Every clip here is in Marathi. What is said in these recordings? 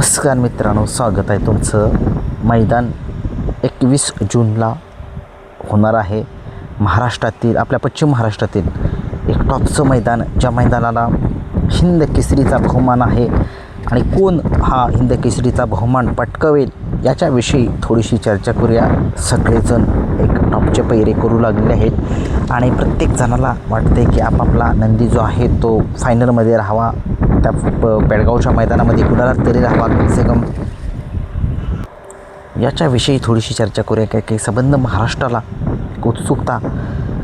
नमस्कार मित्रांनो, स्वागत आहे तुमचं. मैदान 21 जूनला होणार आहे. महाराष्ट्रातील, आपल्या पश्चिम महाराष्ट्रातील एक टॉपचं मैदान, ज्या मैदानाला हिंद केसरीचा बहुमान आहे. आणि कोण हा हिंद केसरीचा बहुमान पटकावेल याच्याविषयी थोडीशी चर्चा करूया. सगळेजण एक टॉपचे पैरे करू लागलेले आहेत आणि प्रत्येक जणाला वाटते की आपापला नंदी जो आहे तो फायनलमध्ये राहावा, त्या पेडगावच्या मैदानामध्ये कुणाला तरी राहावा कमसे कम. याच्याविषयी थोडीशी चर्चा करूया. काही संबंध महाराष्ट्राला उत्सुकता,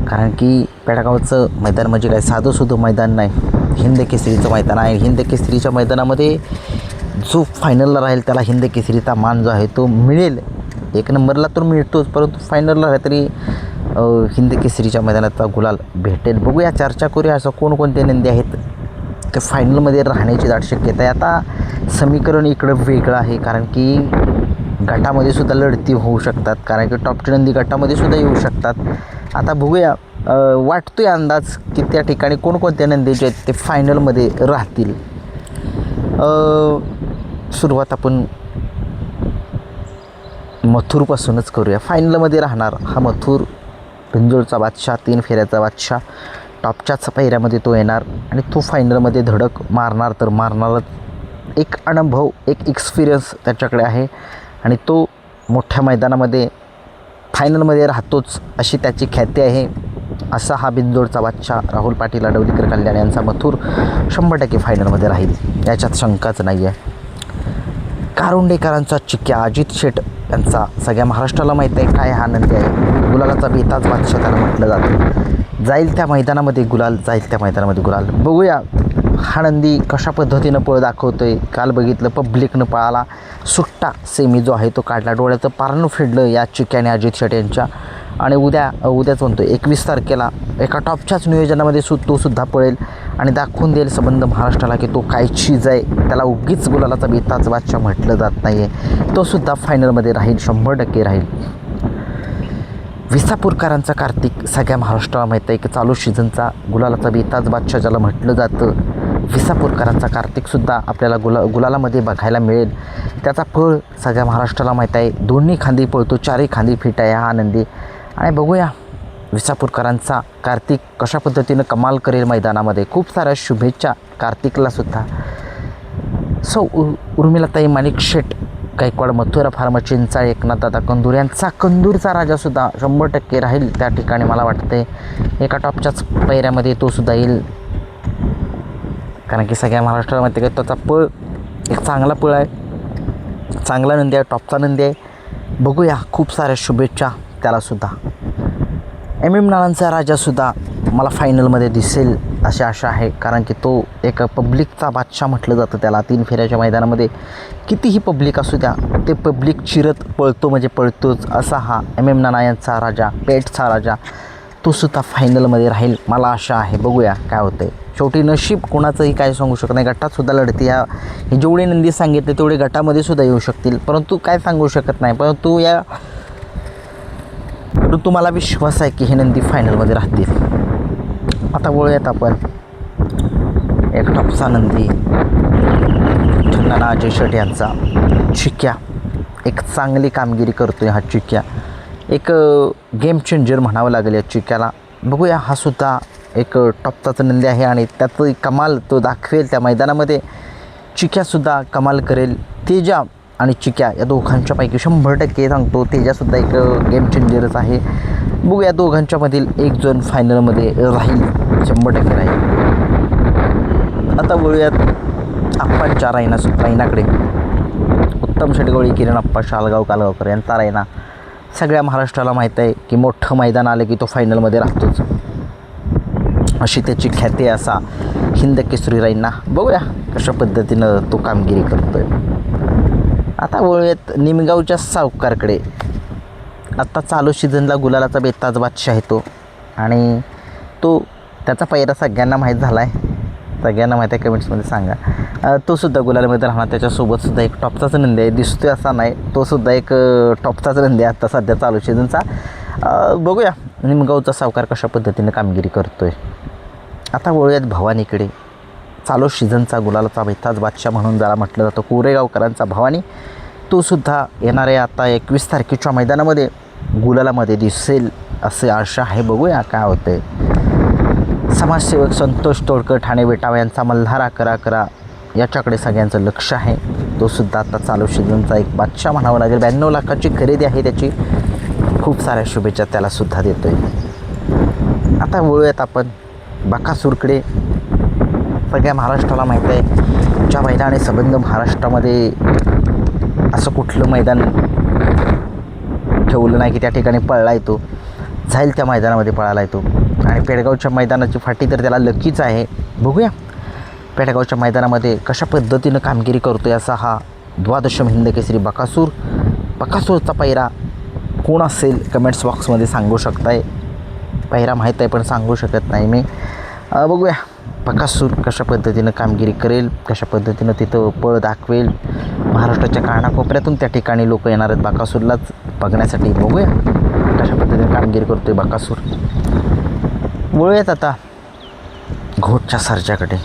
कारण की पेडगावचं मैदान म्हणजे काय साधंसुधं मैदान नाही, हिंद केसरीचं मैदान आहे. हिंद केसरीच्या मैदानामध्ये जो फायनलला राहील त्याला हिंद केसरीचा मान जो आहे तो मिळेल. एक नंबरला तर मिळतोच, परंतु फायनलला राहील तरी हिंद केसरीच्या मैदानाचा गुलाल भेटेल. बघूया, चर्चा करूया असं कोणकोणते नंदी आहेत ते फायनलमध्ये राहण्याची दाट शक्यता आहे. आता समीकरण इकडं वेगळं आहे, कारण की गटामध्ये सुद्धा लढती होऊ शकतात, कारण की टॉपची नंदी गटामध्ये सुद्धा येऊ शकतात. आता बघूया, वाटतोय अंदाज की त्या ठिकाणी कोणकोणत्या नंदी जे आहेत ते फायनलमध्ये राहतील. सुरुवात आपण मथुरपासूनच करूया. फायनलमध्ये राहणार हा मथुर, बिंजोडचा बादशाह, 3 फेऱ्याचा बादशाह. टॉपच्याच पहिऱ्यामध्ये तो येणार आणि तो फायनलमध्ये धडक मारणार तर मारणारच. एक अनुभव, एक एक्सपिरियन्स त्याच्याकडे आहे आणि तो मोठ्या मैदानामध्ये फायनलमध्ये राहतोच अशी त्याची ख्याती आहे. असा हा बिंजोडचा बादशाह राहुल पाटील आडवलीकर कल्याण यांचा मथुर 100% फायनलमध्ये राहील, याच्यात शंकाच नाही आहे. कारुंडेकरांचा चिक्या, अजित शेठ यांचा सगळ्या महाराष्ट्राला माहीत आहे काय हा नंदी आहे. गुलालाचा बेताज बादशाह त्याला म्हटलं जातं. जाईल त्या मैदानामध्ये गुलाल, जाईल त्या मैदानामध्ये गुलाल. बघूया हा नंदी कशा पद्धतीनं पळ दाखवतो आहे. काल बघितलं पब्लिकनं पळाला, सुट्टा सेमी जो आहे तो काढला, डोळ्याचं पारणं फेडलं या चिक्याने अजित शेट यांच्या. आणि उद्याच म्हणतो 21 तारखेला एका टॉपच्याच नियोजनामध्ये तो सुद्धा पळेल आणि दाखवून देईल संबंध महाराष्ट्राला की तो काय चीज आहे. त्याला उगीच गुलालाचा बेताज बादशाह म्हटलं जात नाही आहे. तो सुद्धा फायनलमध्ये राहील, 100% राहील. विसापूरकरांचा कार्तिक, सगळ्या महाराष्ट्राला माहीत आहे की चालू सीझनचा गुलालाचा बेताज बादशाह ज्याला म्हटलं जातं. विसापूरकरांचा कार्तिकसुद्धा आपल्याला गुलालामध्ये बघायला मिळेल. त्याचा पळ सगळ्या महाराष्ट्राला माहीत आहे. दोन्ही खांदी पळतो, चारही खांदी फिट आहे हा नंदी. आणि बघूया विसापूरकरांचा कार्तिक कशा पद्धतीनं कमाल करेल मैदानामध्ये. खूप साऱ्या शुभेच्छा कार्तिकलासुद्धा. उर्मिलाताई माणिक शेठ गायकवाड, मथुरा फार्मा, चिंचाळे, एकनाथदादा कंदूर यांचा कंदूरचा राजासुद्धा 100% राहील त्या ठिकाणी. मला वाटते एका टॉपच्याच पैऱ्यामध्ये तो सुद्धा येईल, कारण की सगळ्या महाराष्ट्रामध्ये काय त्याचा पळ एक चांगला पळ आहे, चांगला नंदी आहे, टॉपचा नंदी आहे. बघूया, खूप साऱ्या शुभेच्छा त्यालासुद्धा. MM नानांचा राजासुद्धा मला फायनलमध्ये दिसेल अशी आशा आहे, कारण की तो एक पब्लिकचा बादशाह म्हटलं जातं त्याला. 3 फेऱ्याच्या मैदानामध्ये कितीही पब्लिक असू द्या, ते पब्लिक चिरत पळतो म्हणजे पळतोच. असा हा MM नाना यांचा राजा, पेठचा राजा, तो सुद्धा फायनलमध्ये राहील मला आशा आहे. बघूया काय होतं आहे. शेवटी नशीब कोणाचंही काय सांगू शकत नाही. गटातसुद्धा लढती हे जेवढे नंदी सांगितले तेवढे गटामध्ये सुद्धा येऊ शकतील, परंतु काय सांगू शकत नाही. परंतु मला विश्वास आहे की हे नंदी फायनलमध्ये राहतील. आता बोलूयात आपण एक टॉपचा नंदी, नाना अजय शेट यांचा चिक्या. एक चांगली कामगिरी करतो आहे हा चिक्या, एक गेम चेंजर म्हणावं लागेल या चिक्याला. बघूया, हा सुद्धा एक टॉपचाच नंदी आहे आणि त्याचं कमाल तो दाखवेल त्या मैदानामध्ये. चिक्यासुद्धा कमाल करेल. तेजा आणि चिक्या या दोघांच्यापैकी 100% सांगतो, तेजासुद्धा एक गेम चेंजरच आहे. बघूया, दोघांच्यामधील एक जण फायनलमध्ये राहील, 100% राहील. आता बोलूयात आप्पांच्या रायनाकडे. उत्तम शेटगवळी, किरण आप्पा, शालगाव कालगावकर यांचा रायना. सगळ्या महाराष्ट्राला माहीत आहे की मोठं मैदान आलं की तो फायनलमध्ये राहतोच, अशी त्याची ख्याती आहे असा हिंद केसरी रायना. बघूया कशा पद्धतीनं तो कामगिरी करतो आहे. आता बोलूयात निमगावच्या सावकारकडे. आत्ता चालू सीझनला गुलालाचा बेताज बादशाह आहे तो, आणि तो त्याचा पहिरा सगळ्यांना माहीत झाला आहे. सगळ्यांना माहीत आहे, कमेंट्समध्ये सांगा. तो सुद्धा गुलालामध्ये राहणार. त्याच्यासोबतसुद्धा एक टॉपचाच नंदी आहे, दिसतोय असा नाही, तो सुद्धा एक टॉपचाच नंदी आहे आत्ता सध्या चालू सीझनचा. बघूया निमगावचा सावकार कशा पद्धतीने कामगिरी करतो आहे. आता बोलूयात भवानीकडे. चालू सीझनचा गुलालाचा बेताज बादशाह म्हणून ज्याला म्हटलं जातं कोरेगावकरांचा भवानी, तो सुद्धा येणाऱ्या आता 21 तारखेच्या मैदानामध्ये गुलालामध्ये दिसेल असे आशा आहे. बघूया काय होते. समाजसेवक संतोष तोडकर ठाणे बेटावा यांचा मल्हारा करा करा याच्याकडे सगळ्यांचं लक्ष आहे. तो सुद्धा आता चालू सीझनचा एक बादशाह म्हणावं लागेल. 92 लाखाची खरेदी आहे त्याची. खूप साऱ्या शुभेच्छा त्याला सुद्धा देतोय. आता वळूयात आपण बकासूरकडे. सगळ्या महाराष्ट्राला माहीत आहे ज्या बैलाने संबंध महाराष्ट्रामध्ये असं कुठलं मैदान ठेवलं नाही की त्या ठिकाणी पळला येतो. जाईल त्या मैदानामध्ये पळाला येतो आणि पेडगावच्या मैदानाची फाटी तर त्याला लकीच आहे. बघूया पेडगावच्या मैदानामध्ये कशा पद्धतीनं कामगिरी करतो आहे असा हा द्वादशम हिंद केसरी बकासूर. बकासूरचा पैरा कोण असेल कमेंट्स बॉक्समध्ये सांगू शकताय. पैरा माहीत आहे पण सांगू शकत नाही मी. बघूया बकासूर कशा पद्धतीनं कामगिरी करेल, कशा पद्धतीनं तिथं पळ दाखवेल. महाराष्ट्राच्या कानाकोपऱ्यातून त्या ठिकाणी लोक येणार आहेत बकासूरलाच बघण्यासाठी. बघूया कशा पद्धतीने कामगिरी करतो आहे बकासूर. वळूयात आता घोटच्या सर्जाकडे,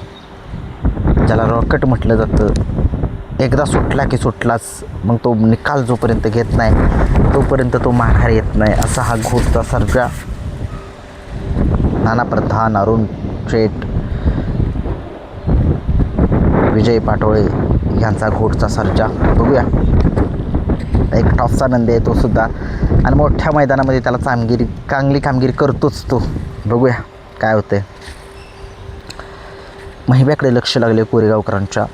ज्याला रॉकेट म्हटलं जातं. एकदा सुटला की सुटलाच, मग तो निकाल जोपर्यंत घेत नाही तोपर्यंत तो माघार येत नाही असा हा घोटचा सर्जा. नाना प्रधान, अरुण शेठ, विजय पाटोळे यांचा घोटचा सर्जा. बघूया एक टॉपचा नंदी आहे तो सुद्धा आणि मोठ्या मैदानामध्ये त्याला चांगली कामगिरी करतोच तो. बघूया काय होते. महिब्याकडे लक्ष लागले कोरेगावकरांच्या.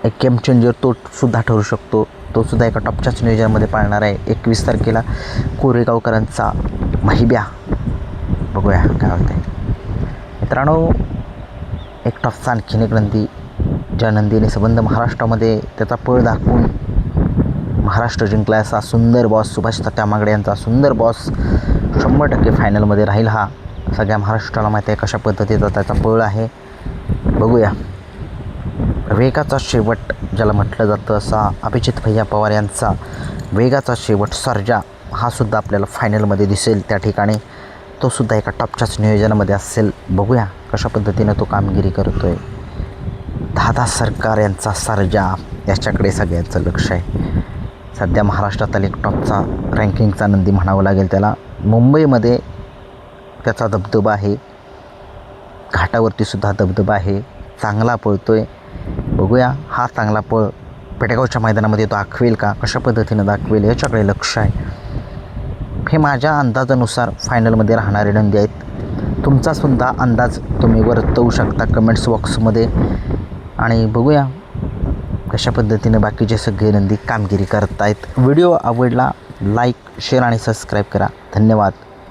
एक गेम चेंजर तो सुद्धा ठरू शकतो. तो सुद्धा एका टॉपच्याच नियोजनामध्ये पाळणार आहे 21 तारखेला कोरेगावकरांचा महिब्या. बघूया काय होते. मित्रांनो एक टॉपचा आणखीन एक नंदी, ज्या नंदीने संबंध महाराष्ट्रामध्ये त्याचा पळ दाखवून महाराष्ट्र जिंकला असा सुंदर बॉस सुभाष तात्या मांगडे यांचा सुंदर बॉस 100% फायनलमध्ये राहील. हा सगळ्या महाराष्ट्राला माहिती आहे कशा पद्धतीचा त्याचा पळ आहे. बघूया वेगाचा शेवट ज्याला म्हटलं जातं असा अभिजित भैया पवार यांचा वेगाचा शेवट सर्जा हा सुद्धा आपल्याला फायनलमध्ये दिसेल त्या ठिकाणी. तो सुद्धा एका टॉपच्याच नियोजनामध्ये असेल. बघूया कशा पद्धतीनं तो कामगिरी करतो आहे. दादा सरकार यांचा सर्जा याच्याकडे सगळ्यांचं लक्ष आहे. सध्या महाराष्ट्रातील एक टॉपचा रँकिंगचा नंदी म्हणावं लागेल त्याला. मुंबईमध्ये त्याचा दबदबा आहे, घाटावरती सुद्धा दबदबा आहे, चांगला पळतो आहे. बघूया हा चांगला पळ पेडगावच्या मैदानामध्ये दाखवेल का, कशा पद्धतीनं दाखवेल याच्याकडे लक्ष आहे. हे माझ्या अंदाजानुसार फायनलमध्ये राहणारे नंदी आहेत. तुमचासुद्धा अंदाज तुम्ही वर्तवू शकता कमेंट्स बॉक्समध्ये. आणि बघूया कशा पद्धतीने बाकीचे सगळे नंदी कामगिरी करत आहेत. व्हिडिओ आवडला लाईक, शेअर आणि सबस्क्राईब करा. धन्यवाद.